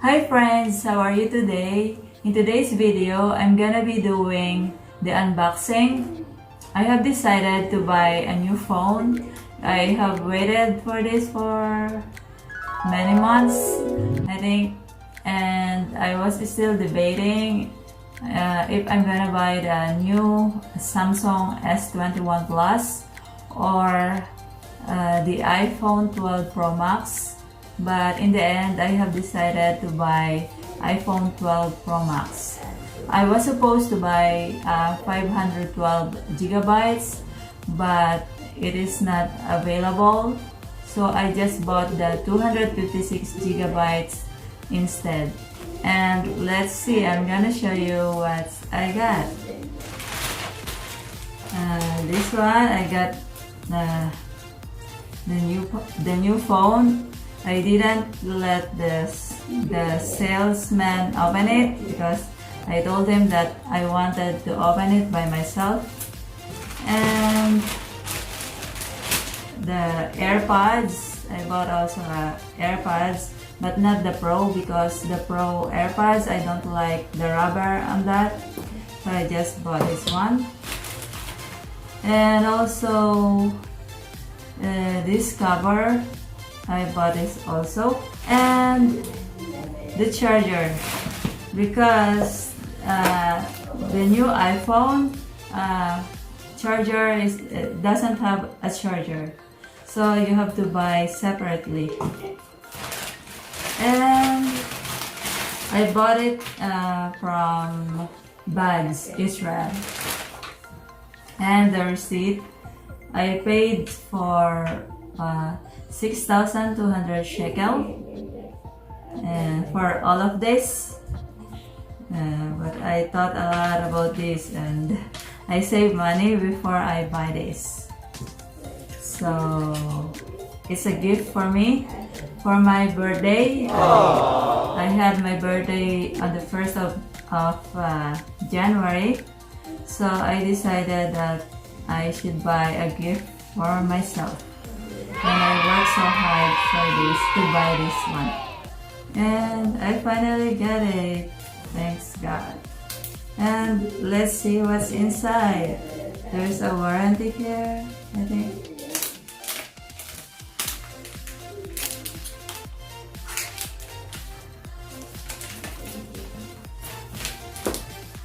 Hi friends, how are you today? In today's video, I'm gonna be doing the unboxing. I have decided to buy a new phone. I have waited for this for many months, I think, and I was still debating if I'm gonna buy the new Samsung S21 Plus or the iPhone 12 Pro Max. But in the end, I have decided to buy iPhone 12 Pro Max. I was supposed to buy 512 gigabytes, but it is not available. So I just bought the 256 gigabytes instead. And let's see, I'm gonna show you what I got. This one, I got the new phone. I didn't let the salesman open it because I told him that I wanted to open it by myself. And the AirPods, I bought also AirPods, but not the Pro because the Pro AirPods, I don't like the rubber on that. So I just bought this one. And also this cover, I bought this also, and the charger because the new iPhone charger doesn't have a charger, so you have to buy separately. And I bought it from Bags Israel, and the receipt I paid for 6,200 shekel and for all of this, but I thought a lot about this and I save money before I buy this, so it's a gift for me for my birthday. I had my birthday on the 1st of January, so I decided that I should buy a gift for myself. And I worked so hard for this to buy this one, and I finally got it, thanks God. And let's see what's inside. There's a warranty here, I think.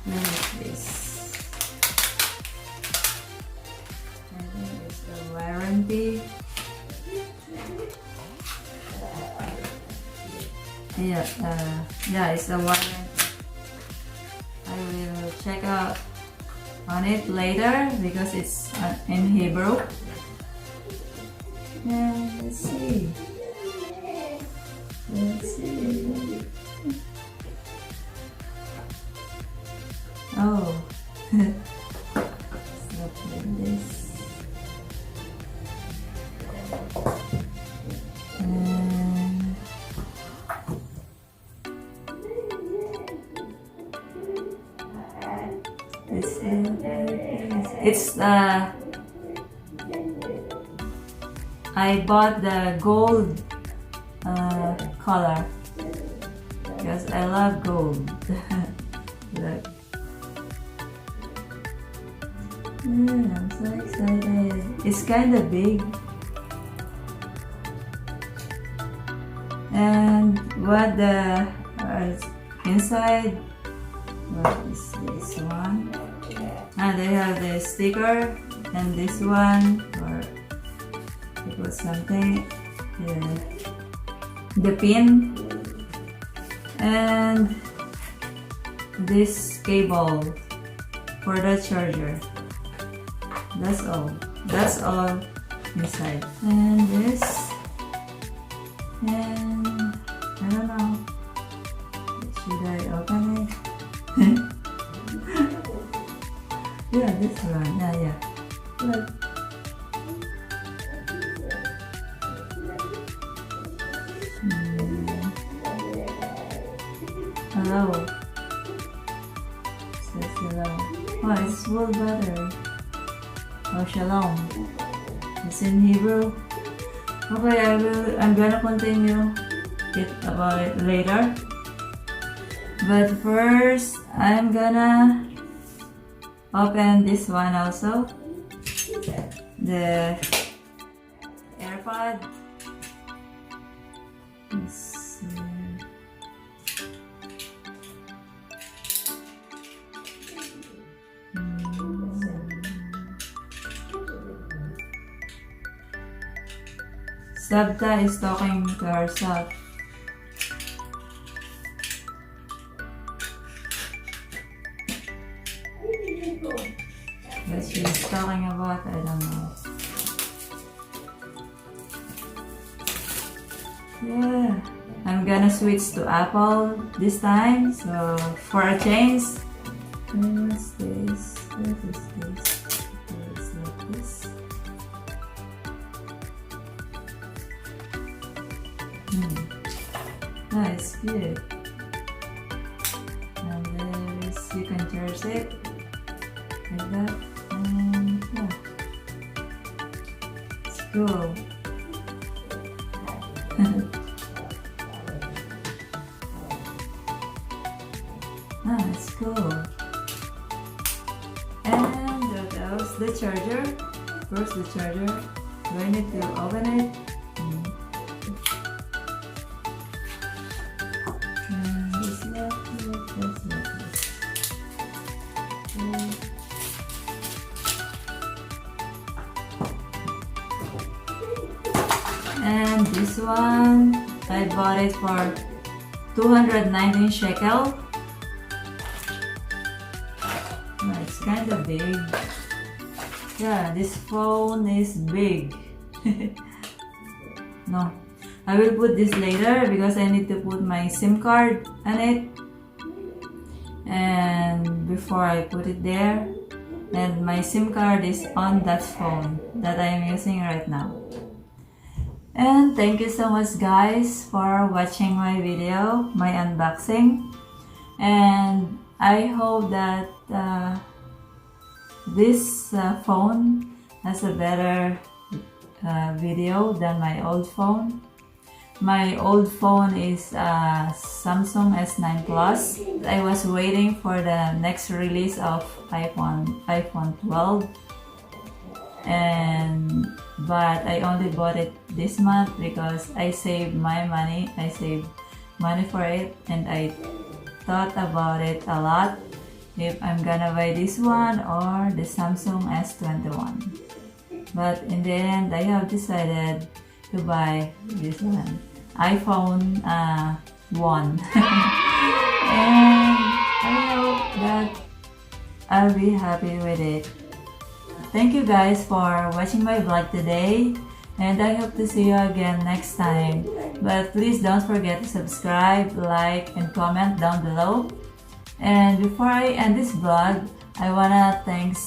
What is this? I think it's a warranty. Yeah, it's a warranty. I will check out on it later because it's in Hebrew. And let's see. Oh, it's not like this. It's I bought the gold color because I love gold. Look. I'm so excited. It's kind of big. And what the inside? What is this one? They have the sticker and this one for to put something, the pin, and this cable for the charger. That's all inside. And this, and I don't know, should I open it? Yeah, this one. Yeah. Look. Hello. It says hello. Oh, it's full battery. Oh, shalom. It's in Hebrew. Okay, I'm gonna continue it about it later. But first, I'm gonna open this one also. The AirPod. Let's see. Sabta is talking to herself. What she's talking about, I don't know. Yeah, I'm gonna switch to Apple this time. So for a change, what's this? What is this? It's like this. Nice, good. And this, you can charge it like that. And yeah, let's go. That's cool. And what else? The charger. First, the charger. Do I need to open it? And this left, this left. And this one, I bought it for 219 shekel. Oh, it's kind of big. Yeah, this phone is big. No, I will put this later because I need to put my SIM card on it. And before I put it there, and my SIM card is on that phone that I am using right now. And thank you so much guys for watching my video, my unboxing. And I hope that this phone has a better video than my old phone. My old phone is Samsung S9 Plus. I was waiting for the next release of iPhone 12. But I only bought it this month because I saved my money. I saved money for it, and I thought about it a lot if I'm gonna buy this one or the Samsung S21. But in the end, I have decided to buy this one, iPhone 1. And I hope that I'll be happy with it. Thank you guys for watching my vlog today, and I hope to see you again next time. But please don't forget to subscribe, like, and comment down below. And before I end this vlog, I wanna thank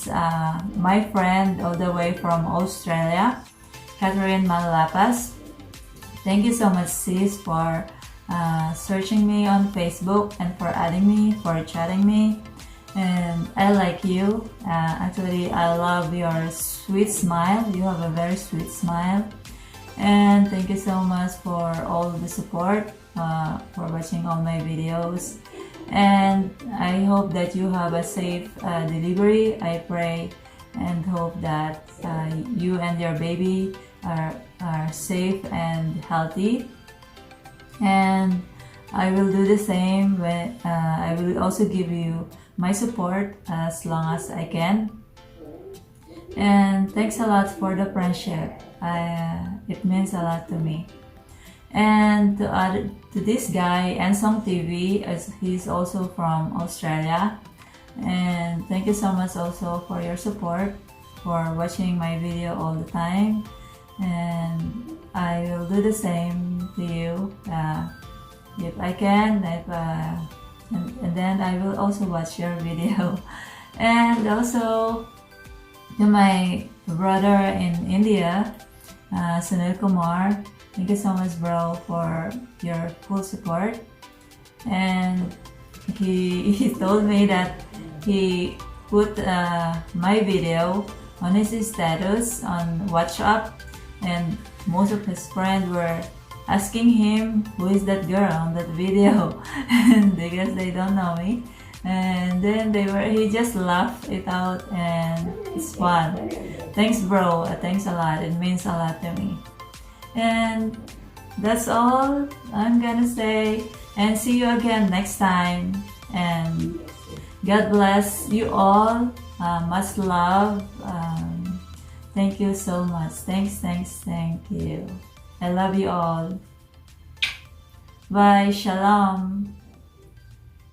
my friend all the way from Australia, Catherine Malalapas. Thank you so much, sis, for searching me on Facebook and for adding me, for chatting me. And I like you. Actually, I love your sweet smile. You have a very sweet smile. And thank you so much for all the support, for watching all my videos. And I hope that you have a safe delivery. I pray and hope that you and your baby are safe and healthy. And I will do the same when I will also give you my support as long as I can. And thanks a lot for the friendship. It means a lot to me. And to this guy, Ensong TV, as he's also from Australia. And thank you so much also for your support, for watching my video all the time. And I will do the same to you if I can. And then I will also watch your video. And also to my brother in India, Sunil Kumar, thank you so much, bro, for your full support. And he told me that he put my video on his status on WhatsApp, and most of his friends were asking him who is that girl on that video because they don't know me. And then he just laughed it out, and it's fun. Thanks, bro. Thanks a lot. It means a lot to me. And that's all I'm gonna say. And see you again next time. And God bless you all. Much love. Thank you so much. Thank you. I love you all. Bye. Shalom.